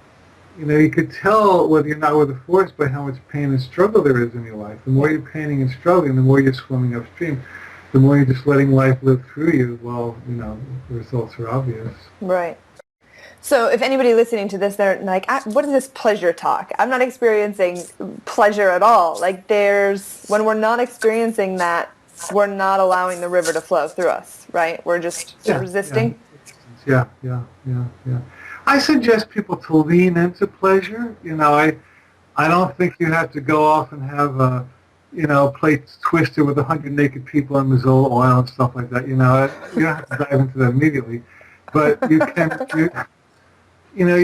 you know, you could tell whether you're not with the Force by how much pain and struggle there is in your life. The more you're paining and struggling, the more you're swimming upstream. The more you're just letting life live through you, well, you know, the results are obvious. Right. So if anybody listening to this, they're like, what is this pleasure talk? I'm not experiencing pleasure at all. Like when we're not experiencing that, we're not allowing the river to flow through us, right? We're just resisting. Yeah. I suggest people to lean into pleasure. You know, I don't think you have to go off and have a plates twisted with 100 naked people in Missoula oil and stuff like that. You know, you don't have to dive into that immediately, but you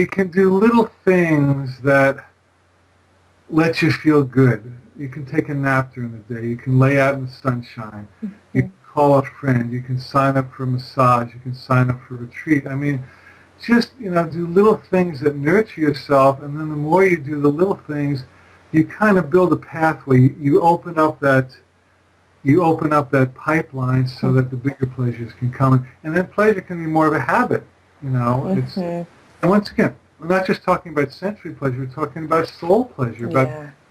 can do little things that let you feel good. You can take a nap during the day. You can lay out in the sunshine. You can call a friend. You can sign up for a massage. You can sign up for a retreat. I mean, just do little things that nurture yourself, and then the more you do the little things, you kind of build a pathway. You open up that pipeline so that the bigger pleasures can come. And then pleasure can be more of a habit. You know, and once again, we're not just talking about sensory pleasure. We're talking about soul pleasure,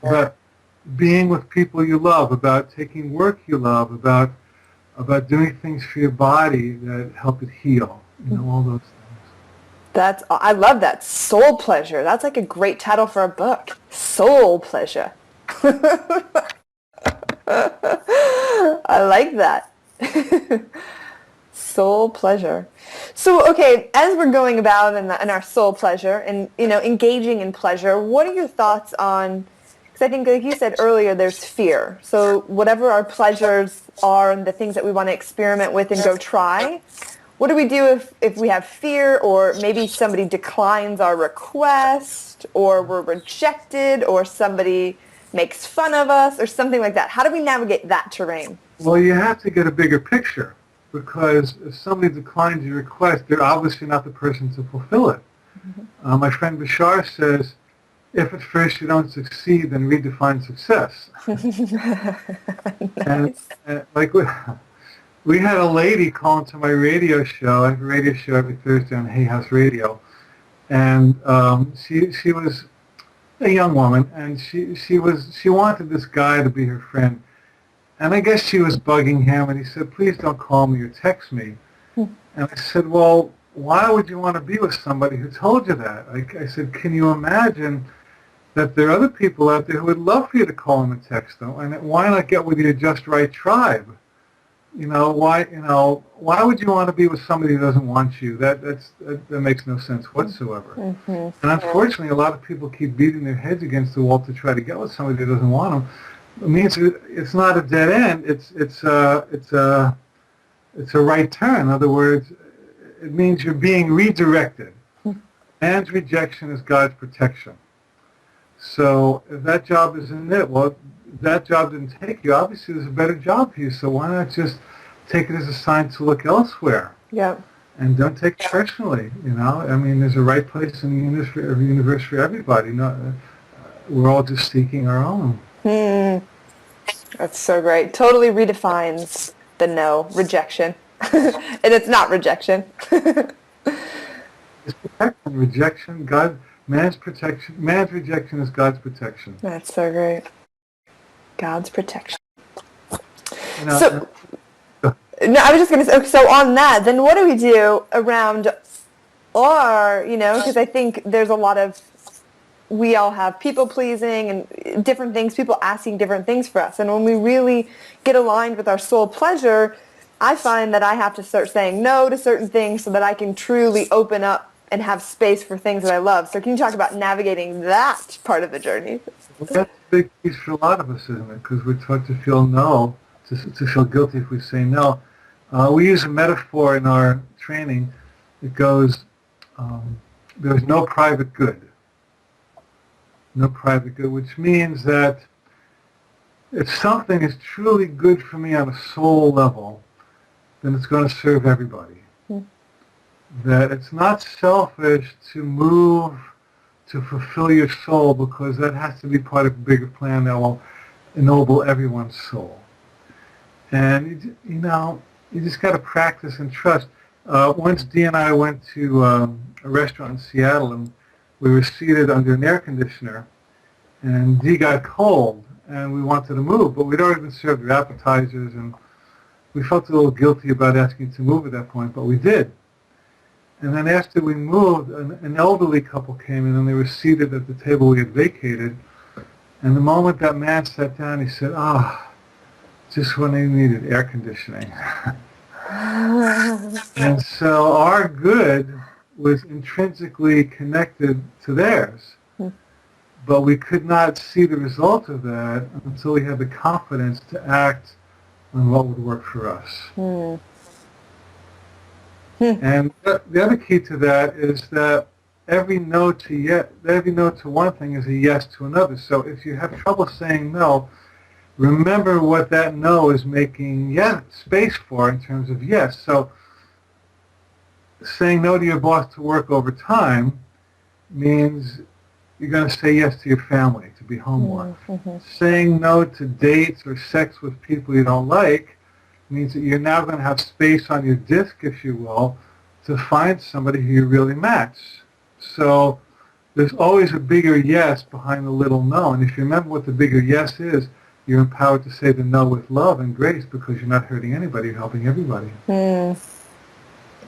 about being with people you love, about taking work you love, about doing things for your body that help it heal. You know, all those things. I love that. Soul pleasure. That's like a great title for a book. Soul pleasure. I like that. Soul pleasure. So, okay, as we're going about in our soul pleasure and, engaging in pleasure, what are your thoughts on, because I think, like you said earlier, there's fear. So whatever our pleasures are and the things that we want to experiment with and go try, what do we do if we have fear, or maybe somebody declines our request, or we're rejected, or somebody makes fun of us, or something like that? How do we navigate that terrain? Well, you have to get a bigger picture, because if somebody declines your request, they're obviously not the person to fulfill it. My friend Bashar says, if at first you don't succeed, then redefine success. Nice. And like we had a lady call into my radio show. I have a radio show every Thursday on Hay House Radio, and she was a young woman, and she wanted this guy to be her friend, and I guess she was bugging him, and he said, "Please don't call me or text me." And I said, "Well, why would you want to be with somebody who told you that?" I said, "Can you imagine that there are other people out there who would love for you to call them and text them, and why not get with your just right tribe? Why would you want to be with somebody who doesn't want you? That makes no sense whatsoever." And unfortunately, a lot of people keep beating their heads against the wall to try to get with somebody who doesn't want them. It means it's not a dead end. It's a right turn. In other words, it means you're being redirected. Man's rejection is God's protection. So if that job isn't it, well, that job didn't take you. Obviously, there's a better job for you. So why not just take it as a sign to look elsewhere? Yeah. And don't take it personally. I mean, there's a right place in the universe for everybody. We're all just seeking our own. That's so great. Totally redefines the no, rejection. And it's not rejection. It's protection, rejection, God, man's protection, man's rejection is God's protection. That's so great. God's protection. You know, So, no, I was just going to say, so on that, then what do we do around because I think there's a lot of, we all have people pleasing and different things, people asking different things for us. And when we really get aligned with our soul pleasure, I find that I have to start saying no to certain things so that I can truly open up and have space for things that I love. So can you talk about navigating that part of the journey? well, that's a big piece for a lot of us, isn't it? Because we're taught to feel no, to feel guilty if we say no. We use a metaphor in our training. It goes, there's no private good. No private good, which means that if something is truly good for me on a soul level, then it's going to serve everybody. That it's not selfish to move to fulfill your soul, because that has to be part of a bigger plan that will ennoble everyone's soul. And, you just got to practice and trust. Once Dee and I went to a restaurant in Seattle, and we were seated under an air conditioner, and Dee got cold, and we wanted to move, but we'd already been served our appetizers, and we felt a little guilty about asking to move at that point, but we did. And then after we moved, an elderly couple came in, and they were seated at the table we had vacated, and the moment that man sat down, he said, just when they needed air conditioning. And so our good was intrinsically connected to theirs. But we could not see the result of that until we had the confidence to act on what would work for us. And the other key to that is that every no to one thing is a yes to another. So if you have trouble saying no, remember what that no is making space for in terms of yes. So saying no to your boss to work overtime means you're going to say yes to your family, to be home more. Saying no to dates or sex with people you don't like means that you're now going to have space on your disk, if you will, to find somebody who you really match. So there's always a bigger yes behind the little no. And if you remember what the bigger yes is, you're empowered to say the no with love and grace, because you're not hurting anybody, you're helping everybody.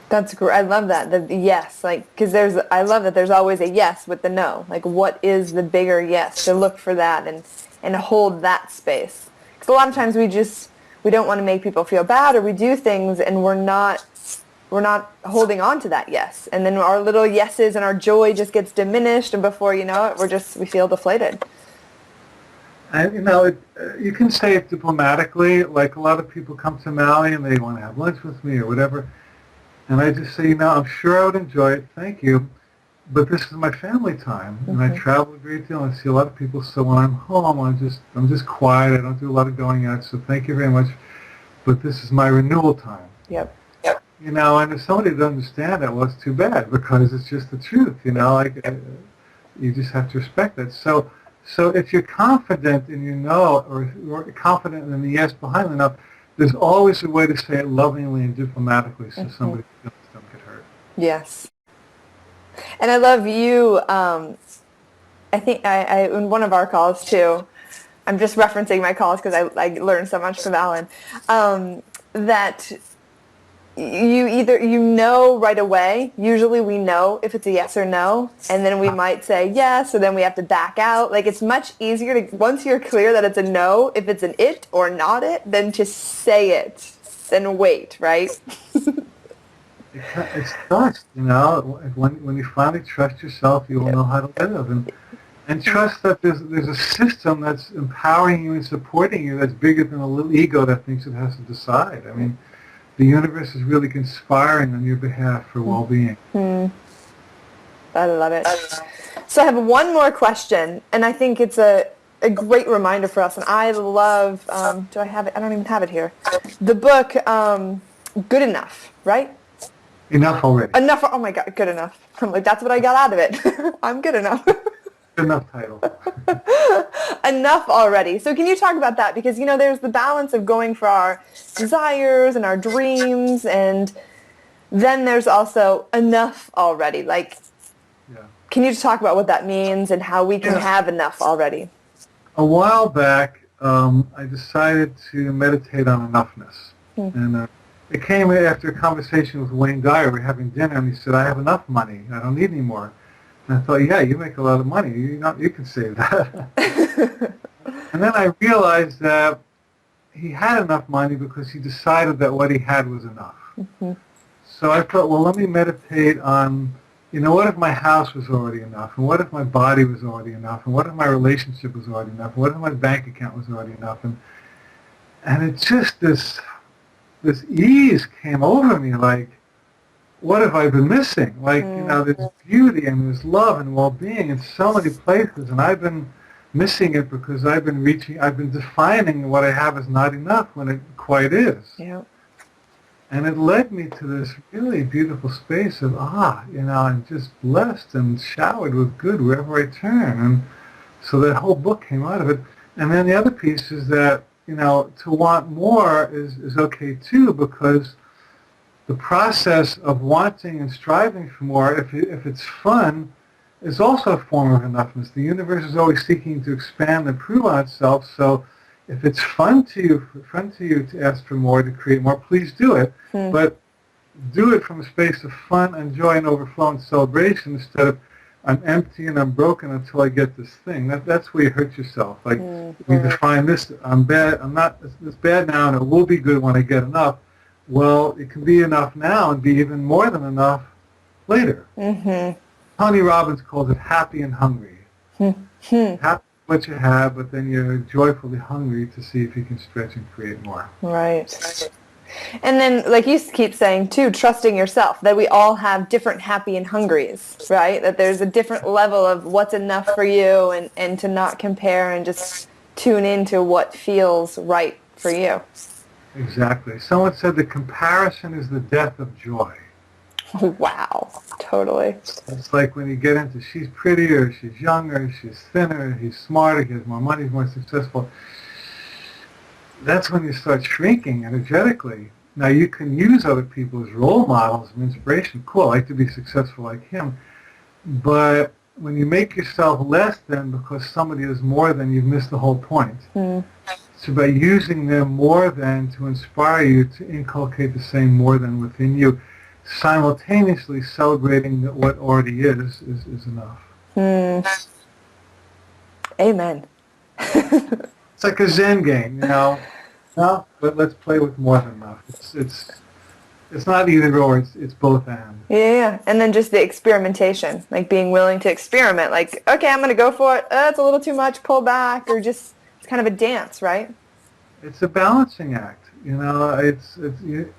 That's great. I love that. The yes, because I love that there's always a yes with the no. Like, what is the bigger yes? To look for that and hold that space. Because a lot of times we don't want to make people feel bad, or we do things and we're not holding on to that yes. And then our little yeses and our joy just gets diminished, and before you know it, we feel deflated. And, you can say it diplomatically. Like, a lot of people come to Maui and they want to have lunch with me or whatever. And I just say, I'm sure I would enjoy it. Thank you. But this is my family time. And I travel a great deal, and I see a lot of people. So when I'm home, I'm just quiet. I don't do a lot of going out. So thank you very much. But this is my renewal time. Yep. And if somebody doesn't understand that, well, it's too bad, because it's just the truth. You just have to respect that. So if you're confident in your no, or confident in the yes behind the no, there's always a way to say it lovingly and diplomatically, so somebody doesn't get hurt. Yes. And I love you. I think I in one of our calls too, I'm just referencing my calls because I learned so much from Alan, that you know right away. Usually we know if it's a yes or no, and then we might say yes, or then we have to back out. Like, it's much easier to, once you're clear that it's a no, if it's an it or not it, than to say it, then wait, right? It's trust, When you finally trust yourself, you will know how to live, and trust that there's a system that's empowering you and supporting you that's bigger than a little ego that thinks it has to decide. I mean, the universe is really conspiring on your behalf for well-being. I love it. So I have one more question, and I think it's a great reminder for us. And I love, do I have it? I don't even have it here. The book, Good Enough, right? Enough already. Enough. Oh my God, good enough. I'm like, that's what I got out of it. I'm good enough. enough title. Enough already. So can you talk about that? Because, there's the balance of going for our desires and our dreams, and then there's also enough already. Like, Yeah. can you just talk about what that means and how we can have enough already? A while back, I decided to meditate on enoughness. And it came after a conversation with Wayne Dyer. We were having dinner, and he said, I have enough money. I don't need any more. And I thought, yeah, you make a lot of money. You can say that. And then I realized that he had enough money because he decided that what he had was enough. Mm-hmm. So I thought, well, let me meditate on, what if my house was already enough? And what if my body was already enough? And what if my relationship was already enough? And what if my bank account was already enough? And it's just this ease came over me, like, what have I been missing? Like, there's beauty and there's love and well-being in so many places, and I've been missing it because I've been defining what I have as not enough when it quite is. Yeah. And it led me to this really beautiful space of, I'm just blessed and showered with good wherever I turn. And so that whole book came out of it. And then the other piece is that, to want more is okay too, because the process of wanting and striving for more, if it's fun, is also a form of enoughness. The universe is always seeking to expand and improve on itself. So if it's fun to you to ask for more, to create more, please do it. But do it from a space of fun and joy and overflow and celebration instead of I'm empty and I'm broken until I get this thing. That's where you hurt yourself. Like you define this, I'm bad, I'm not, it's bad now and it will be good when I get enough. Well, it can be enough now and be even more than enough later. Mm-hmm. Tony Robbins calls it happy and hungry. Happy what you have, but then you're joyfully hungry to see if you can stretch and create more. Right. And then, like you keep saying, too, trusting yourself, that we all have different happy and hungries, right? That there's a different level of what's enough for you, and to not compare and just tune into what feels right for you. Exactly. Someone said the comparison is the death of joy. Wow. Totally. It's like when you get into she's prettier, she's younger, she's thinner, he's smarter, he has more money, he's more successful. That's when you start shrinking energetically. Now you can use other people as role models and inspiration. Cool, I like to be successful like him. But when you make yourself less than because somebody is more than, you've missed the whole point. So by using them more than to inspire you to inculcate the same more than within you, simultaneously celebrating that what already is enough. Amen. It's like a Zen game, No, but let's play with more than enough. It's not either or. It's both and. Yeah. And then just the experimentation, like being willing to experiment. Like, okay, I'm going to go for it. It's a little too much. Pull back, or just it's kind of a dance, right? It's a balancing act.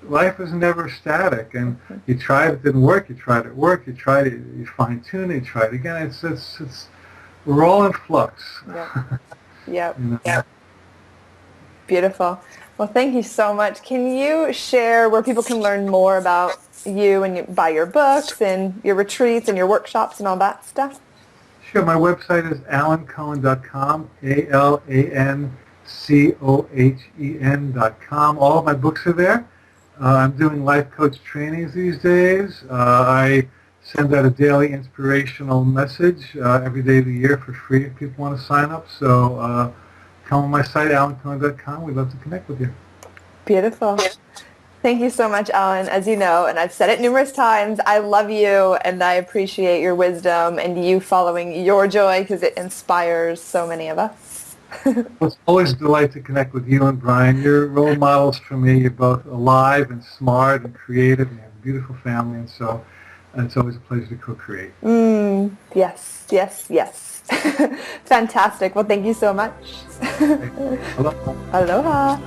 Life is never static, and you tried it, didn't work. You tried it, worked. You tried it, you fine tune it. You tried it again. We're all in flux. Yep. Yep. Beautiful. Well, thank you so much. Can you share where people can learn more about you and buy your books and your retreats and your workshops and all that stuff? Sure. My website is AlanCohen.com. AlanCohen.com. All of my books are there. I'm doing life coach trainings these days. I send out a daily inspirational message every day of the year for free if people want to sign up. So come on my site, AlanCohen.com. We'd love to connect with you. Beautiful. Thank you so much, Alan. As you know, and I've said it numerous times, I love you and I appreciate your wisdom and you following your joy because it inspires so many of us. Well, it's always a delight to connect with you and Brian. You're role models for me. You're both alive and smart and creative, and you have a beautiful family, and so it's always a pleasure to co-create. Yes. Fantastic. Well, thank you so much. Aloha. Aloha.